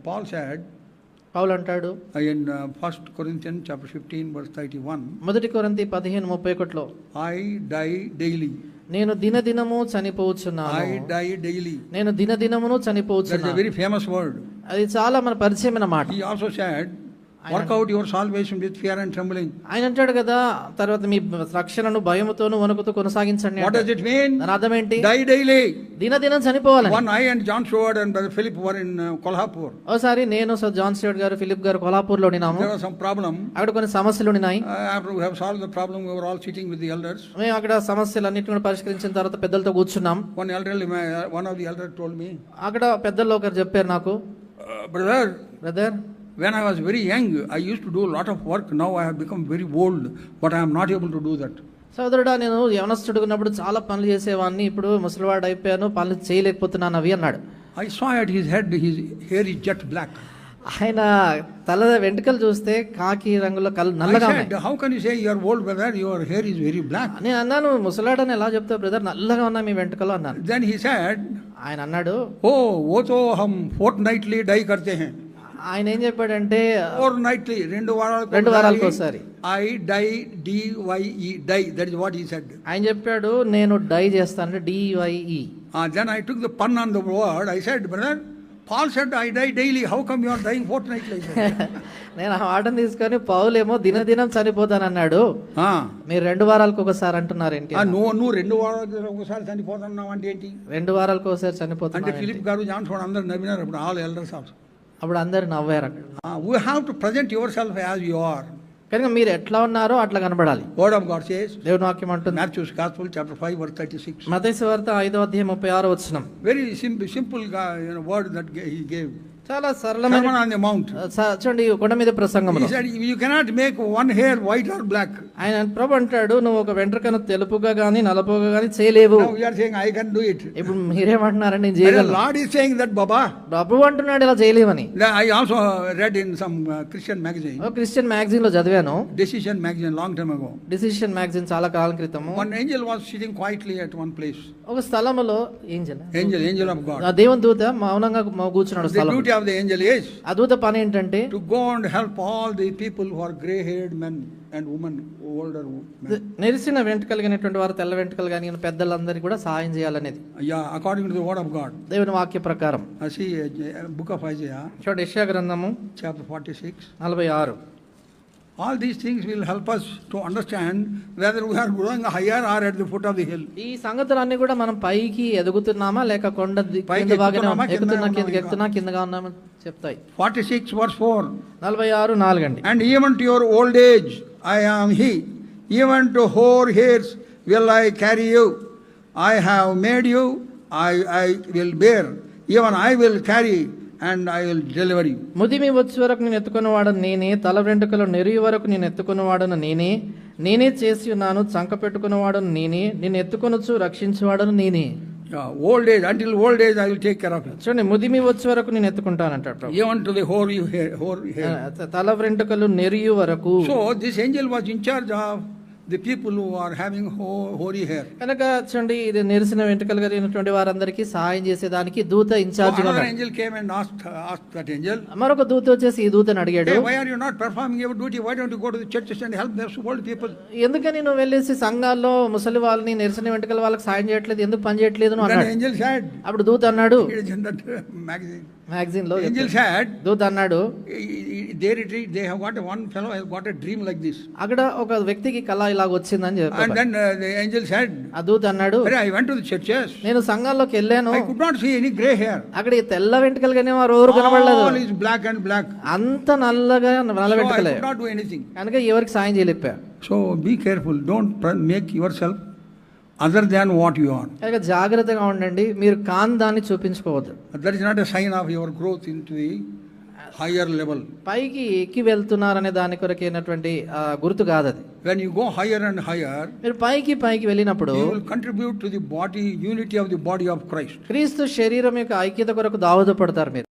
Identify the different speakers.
Speaker 1: Paul said
Speaker 2: పౌలు అంటాడు
Speaker 1: in 1 Corinthians chapter 15 verse 31,
Speaker 2: మొదటి కొరింథీ 15:31లో
Speaker 1: I die daily.
Speaker 2: నేను దినదినము చనిపోవచ్చున్నాను.
Speaker 1: I die daily.
Speaker 2: నేను దినదినమును
Speaker 1: That is a
Speaker 2: చనిపోవచ్చున్నాను.
Speaker 1: very famous word.
Speaker 2: అది చాలా మన పరిచయమైన మాట.
Speaker 1: He also said, work out your salvation with fear and trembling.
Speaker 2: ఆయన అంటాడు కదా, తర్వాత మీ రక్షణను భయముతోను వణుకుతూ కొనసాగించండి.
Speaker 1: What does it mean?
Speaker 2: దాని అర్థం ఏంటి?
Speaker 1: Die daily.
Speaker 2: దినదినం చనిపోవాలని.
Speaker 1: One, I and John Stewart and Brother Philip were in Kolhapur.
Speaker 2: ఒకసారి నేను జాన్ స్టూవర్ట్ గారు, ఫిలిప్ గారు కొల్హాపూర్లో ఉన్నాము.
Speaker 1: There was some problem.
Speaker 2: అక్కడ కొన్ని సమస్యలు ఉన్నాయి.
Speaker 1: After we have solved the problem, we were all sitting with the elders.
Speaker 2: మేము అక్కడ సమస్యలన్నిటిని కూడా పరిష్కరించిన తర్వాత పెద్దలతో కూర్చున్నాం.
Speaker 1: One of the elders told me,
Speaker 2: అక్కడ పెద్దల్లో ఒకరు చెప్పారు నాకు, brother,
Speaker 1: when I was very young, I used to do a lot of work. Now I have become very old, but I am not able to do that.
Speaker 2: సోదరుడా, నేను యవనస్తుడిగా ఉన్నప్పుడు చాలా పనులు చేసేవాడిని, ఇప్పుడు ముసలివాడు అయిపోయాను, పనులు చేయలేకపోతున్నాను అవి అన్నాడు.
Speaker 1: I saw at his head, his hair is jet black.
Speaker 2: ఆయన తల వెంట్రుకలు చూస్తే కాకి రంగులో నల్లగా
Speaker 1: I said, how can you say you are old, brother? Your hair is very black.
Speaker 2: నేను అన్నాను, ముసలాడని ఎలా చెప్తావు బ్రదర్, నల్లగా ఉన్నాయి మీ వెంట్రుకలు అన్నాను.
Speaker 1: Then he said,
Speaker 2: ఆయన అన్నాడు,
Speaker 1: oh, wo to hum fortnightly dye karte hain.
Speaker 2: ఆయన ఏం చెప్పాడంటే,
Speaker 1: Fortnightly, రెండు
Speaker 2: వారాలకు ఒకసారి
Speaker 1: I dye, D-Y-E, dye. That is what he said.
Speaker 2: ఆయన చెప్పాడు, నేను డై చేస్తాను, DYE.
Speaker 1: Then I took the pun on the word. I said, brother, Paul said, I die daily. How come you are dying fortnightly?
Speaker 2: నేను ఆ మాటను తీసుకొని, పౌలేమో దినదినం చనిపోతాను అన్నాడు, మీరు 2 వారాలకు ఒకసారి అంటున్నారు ఏంటి?
Speaker 1: నువ్వు 2 వారాలకు ఒకసారి చనిపోతున్నావు అంటే ఏంటి?
Speaker 2: 2 వారాలకు ఒకసారి చనిపోతాను
Speaker 1: అంటే ఫిలిప్ గారు, జాన్ స్టూవర్ట్ అందరూ నవ్వినారు. అప్పుడు ఆల్ ఎల్డర్స్ ఆల్సో.
Speaker 2: అప్పుడు అందరు నవ్వారు.
Speaker 1: We have to present yourself as you are.
Speaker 2: కనుక మీరు ఎట్లా ఉన్నారో అట్లా కనబడాలి.
Speaker 1: Word of God says,
Speaker 2: దేవుని వాక్యం అంటుంది,
Speaker 1: Matthew's Gospel chapter 5 verse 36.
Speaker 2: మత్తయి సువార్త 5:36.
Speaker 1: Very simple word that he gave.
Speaker 2: చాలా సరళమైన
Speaker 1: Sermon on the Mount.
Speaker 2: చూడండి, కొండ మీద ప్రసంగంలో
Speaker 1: He said, you cannot make one hair white or black.
Speaker 2: ఆయన ప్రభు అంటాడు, నువ్వు ఒక వెంట్రుకను తెలుపుగా గానీ నలుపుగా గానీ చేయలేవు.
Speaker 1: Now we are saying I can do it.
Speaker 2: ఇప్పుడు మీరేమంటున్నారండి, నేను
Speaker 1: The
Speaker 2: చేయగలను.
Speaker 1: Lord is saying that, Baba.
Speaker 2: ప్రభు అంటున్నాడు ఇలా చేయలేవని.
Speaker 1: I also read in some Christian magazine.
Speaker 2: Christian magazine లో చదివాను.
Speaker 1: Decision magazine long time ago.
Speaker 2: Decision magazine చాలా కాలం క్రితము.
Speaker 1: One angel was sitting quietly at one place.
Speaker 2: ఒక స్థలములో
Speaker 1: Angel of God.
Speaker 2: ఆ దేవుని దూత మౌనంగా కూర్చున్నాడు
Speaker 1: The
Speaker 2: స్థలం.
Speaker 1: duty of the angel is
Speaker 2: ఆ దూత పని ఏంటంటే,
Speaker 1: to go and help all the people who are gray-haired men and women, older men.
Speaker 2: నెరిసిన వెంట్రుకలు కలిగినటువంటి వారు, తెల్ల వెంట్రుకలు కలిగిన పెద్దలందరికీ కూడా సహాయం చేయాలనేది.
Speaker 1: Yeah, according to the word of God.
Speaker 2: దేవుని వాక్య ప్రకారం.
Speaker 1: See book of Isaiah.
Speaker 2: చూడండి, యెషయా గ్రంథము
Speaker 1: chapter 46.
Speaker 2: 46.
Speaker 1: All these things will help us to understand whether we are growing higher or at the foot of the hill.
Speaker 2: ఈ సంగతులన్నీ కూడా మనం పైకి ఎదుగుతున్నామా లేక కొండ కింద భాగాన ఎక్కుతున్నా కిందగా ఉన్నామా చెప్తాయి.
Speaker 1: 46 verse 4.
Speaker 2: 46:4 అండి.
Speaker 1: And even to your old age I am he, even to hoar hairs will I carry you. I have made you, I will bear, even I will carry and I will deliver you.
Speaker 2: ముదిమి వచ్చే వరకు నేను ఎత్తుకున్నవాడను నేనే, తల వెంట్రుకలు నెరిగి వరకు నేను ఎత్తుకున్నవాడను నేనే చేసి ఉన్నాను, చంక పెట్టుకున్నవాడను నేనే, నిన్ను ఎత్తుకొనొచ్చు రక్షించేవాడను నేనే.
Speaker 1: Old age, until old age I will take care of you.
Speaker 2: చూడండి, ముదిమి వచ్చే వరకు నేను ఎత్తుకుంటానంటాడు ప్రభు.
Speaker 1: Even to the hoar hair.
Speaker 2: తల వెంట్రుకలు నెరిగి వరకు.
Speaker 1: So this angel was in charge of the people who are having hoary hair.
Speaker 2: కనుక చూడండి, ఇది నెరిసిన వెంట్రుకలు కలిగినటువంటి వారందరికీ సహాయం చేసేదానికి దూత ఇన్ఛార్జ్ గా.
Speaker 1: Another angel came and asked that angel.
Speaker 2: మరొక దూత వచ్చేసి ఈ దూతను అడిగాడు,
Speaker 1: hey, why are you not performing your duty? Why don't you go to the churches and help those old people?
Speaker 2: ఎందుకని నువ్వు వెళ్ళేసి సంఘాల్లో ముసలి వాళ్ళని, నెరిసిన వెంట్రుకల వాళ్ళకి సాయం చేయట్లేదు, ఎందుకు పని చేయట్లేదు అన్నాడు.
Speaker 1: Angel said,
Speaker 2: అప్పుడు దూత అన్నాడు,
Speaker 1: magazine
Speaker 2: లో
Speaker 1: angel said,
Speaker 2: దూత అన్నాడు,
Speaker 1: they have got one fellow has got a dream like this.
Speaker 2: అక్కడ ఒక వ్యక్తికి కళ ఇలాగ వచ్చిందని చెప్పాడు.
Speaker 1: And then the angel said,
Speaker 2: ఆ దూత అన్నాడు,
Speaker 1: I went to the churches.
Speaker 2: నేను సంఘాల్లోకి వెళ్ళాను,
Speaker 1: I could not see any gray hair.
Speaker 2: అక్కడ ఈ తెల్ల వెంట్రుకలు కానీ వారు ఎవరు కనబడలేదు.
Speaker 1: All is black and black.
Speaker 2: అంత నల్లగా నల్ల వెంట్రుకలే.
Speaker 1: I could not do anything.
Speaker 2: కనుక ఎవరికి సాయం చేయలేకపోయా.
Speaker 1: So be careful. Don't make yourself other than what you are.
Speaker 2: కనుక జాగ్రత్తగా ఉండండి, మీరు కాని దాన్ని చూపించుకోవద్దు.
Speaker 1: That is not a sign of your growth into the higher level.
Speaker 2: పైకి ఎక్కి వెళ్తున్నారనే దాని కొరకైనటువంటి గుర్తు కాదు అది.
Speaker 1: When you go higher and higher,
Speaker 2: మీరు పైకి వెళ్ళినప్పుడు
Speaker 1: you will contribute to the body, unity of the body of Christ.
Speaker 2: క్రీస్తు శరీరం యొక్క ఐక్యత కొరకు దావదపడతారు మీరు.